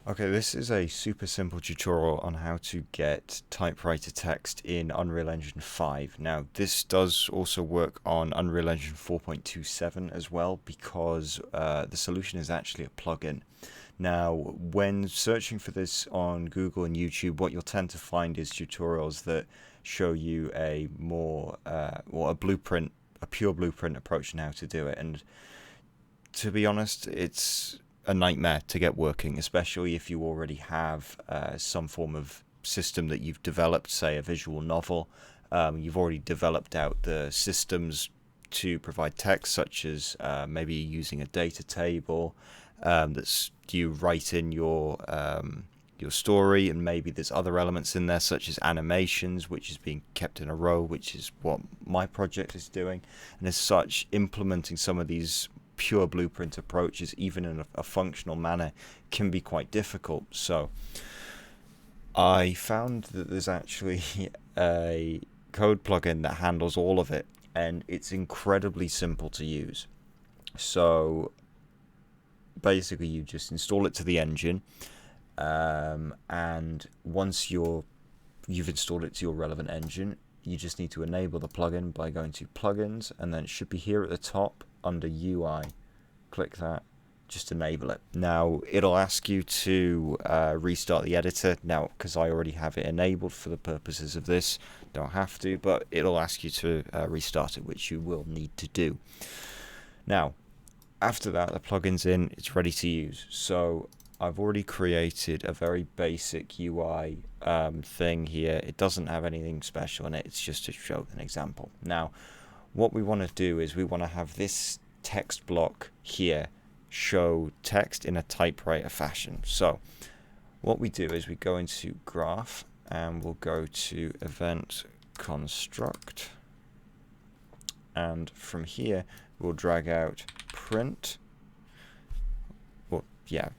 Okay, this is a super simple tutorial on how to get typewriter text in Unreal Engine 5. Now, this does also work on Unreal Engine 4.27 as well, because the solution is actually a plugin. Now, when searching for this on Google and YouTube, what you'll tend to find is tutorials that show you a more, or a blueprint, a pure blueprint approach on how to do it. And to be honest, it's a nightmare to get working, especially if you already have some form of system that you've developed, say a visual novel. You've already developed out the systems to provide text, such as maybe using a data table that's you write in your story, and maybe there's other elements in there such as animations, which is being kept in a row, which is what my project is doing. And as such, implementing some of these pure blueprint approaches, even in a functional manner, can be quite difficult. So I found that there's actually a code plugin that handles all of it, and it's incredibly simple to use. So basically you just install it to the engine, and once you've installed it to your relevant engine, you just need to enable the plugin by going to plugins, and then it should be here at the top under UI. Click that, just enable it. Now it'll ask you to restart the editor. Now, because I already have it enabled for the purposes of this, don't have to, but it'll ask you to restart it, which you will need to do. Now, after that, the plugin's in, it's ready to use. So I've already created a very basic UI thing here. It doesn't have anything special in it, it's just to show an example. Now, what we want to do is we want to have this text block here show text in a typewriter fashion. So what we do is we go into graph, and we'll go to event construct, and from here we'll drag out print,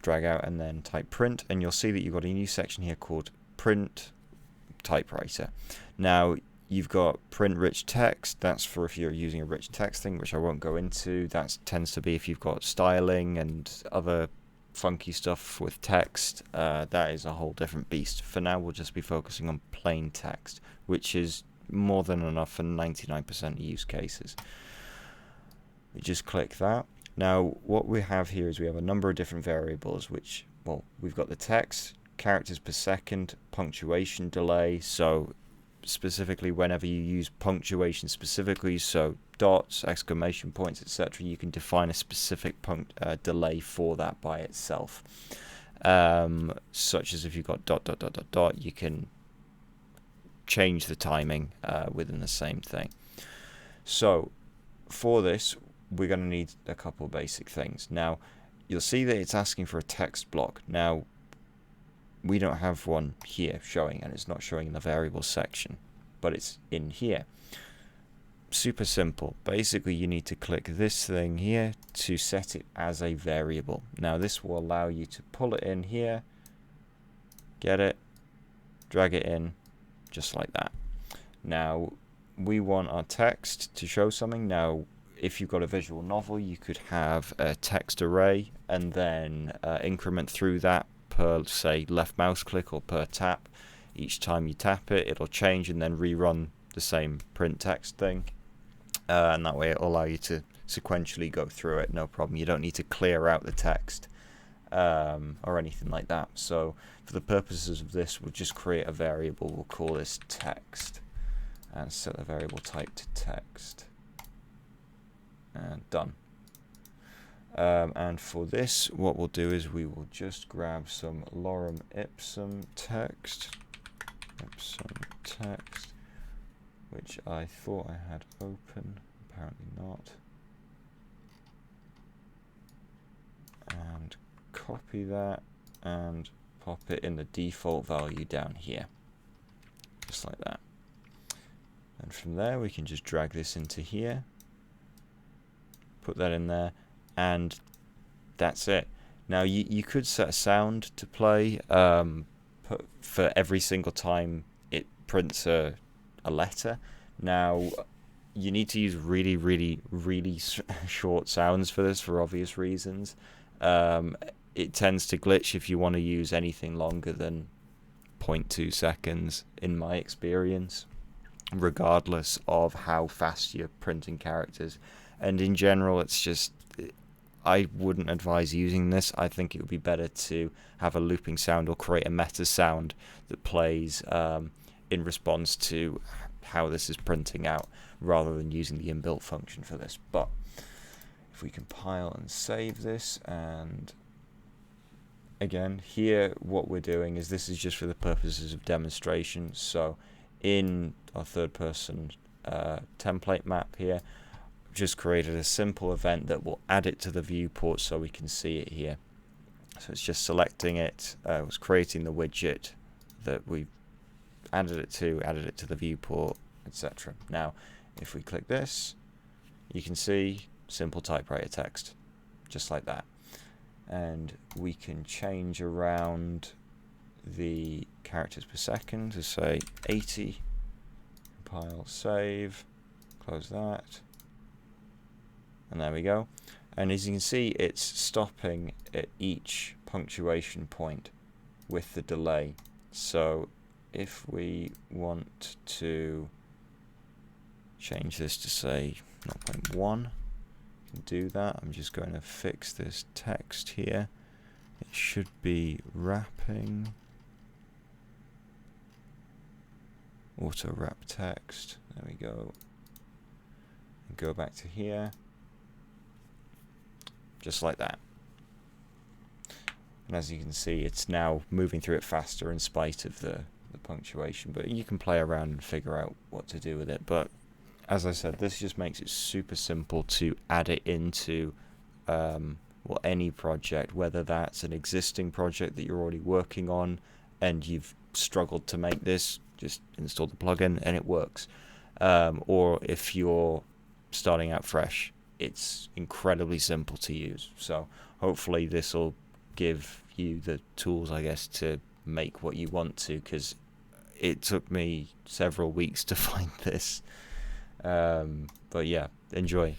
drag out and then type print, and you'll see that you've got a new section here called print typewriter. Now you've got print rich text, that's for if you're using a rich text thing, which I won't go into. That tends to be if you've got styling and other funky stuff with text. That is a whole different beast. For now, we'll just be focusing on plain text, which is more than enough for 99% of use cases. We just click that. Now what we have here is we have a number of different variables, which, well, we've got the text, characters per second, punctuation delay. So specifically, whenever you use punctuation specifically, so dots, exclamation points, etc., you can define a specific delay for that by itself. Such as if you've got dot dot dot dot dot, you can change the timing within the same thing. So for this, we're going to need a couple of basic things. Now you'll see that it's asking for a text block. Now we don't have one here showing, and it's not showing in the variables section, but it's in here. Super simple. Basically, you need to click this thing here to set it as a variable. Now this will allow you to pull it in here, get it, drag it in, just like that. Now we want our text to show something. Now if you've got a visual novel, you could have a text array and then increment through that per, say, left mouse click or per tap. Each time you tap it, it'll change and then rerun the same print text thing. And that way it'll allow you to sequentially go through it, no problem. You don't need to clear out the text or anything like that. So for the purposes of this, we'll just create a variable. We'll call this text and set the variable type to text. And done. And for this, what we'll do is we will just grab some lorem ipsum text, which I thought I had open, apparently not, and copy that and pop it in the default value down here, just like that. And from there we can just drag this into here, put that in there, and that's it. Now you could set a sound to play for every single time it prints a letter. Now you need to use really short sounds for this for obvious reasons. it tends to glitch if you want to use anything longer than 0.2 seconds in my experience, regardless of how fast you're printing characters. And in general, it's just, I wouldn't advise using this. I think it would be better to have a looping sound or create a meta sound that plays in response to how this is printing out, rather than using the inbuilt function for this. But if we compile and save this, and again here what we're doing is, this is just for the purposes of demonstration. So in our third person template map here, I've just created a simple event that will add it to the viewport so we can see it here. So it's just selecting it, it was creating the widget that we added it to the viewport, etc. Now if we click this, you can see simple typewriter text, just like that. And we can change around the characters per second to say 80, compile, save, close that, and there we go. And as you can see, it's stopping at each punctuation point with the delay. So if we want to change this to say 0.1, can do that. I'm just going to fix this text here. It should be wrapping, auto wrap text. There we go. And go back to here, just like that. And as you can see, it's now moving through it faster in spite of the punctuation. But you can play around and figure out what to do with it. But as I said, this just makes it super simple to add it into well, any project, whether that's an existing project that you're already working on and you've struggled to make this, just install the plugin and it works. Or if you're starting out fresh, it's incredibly simple to use. So hopefully this will give you the tools, I guess, to make what you want to, because it took me several weeks to find this. But yeah, enjoy.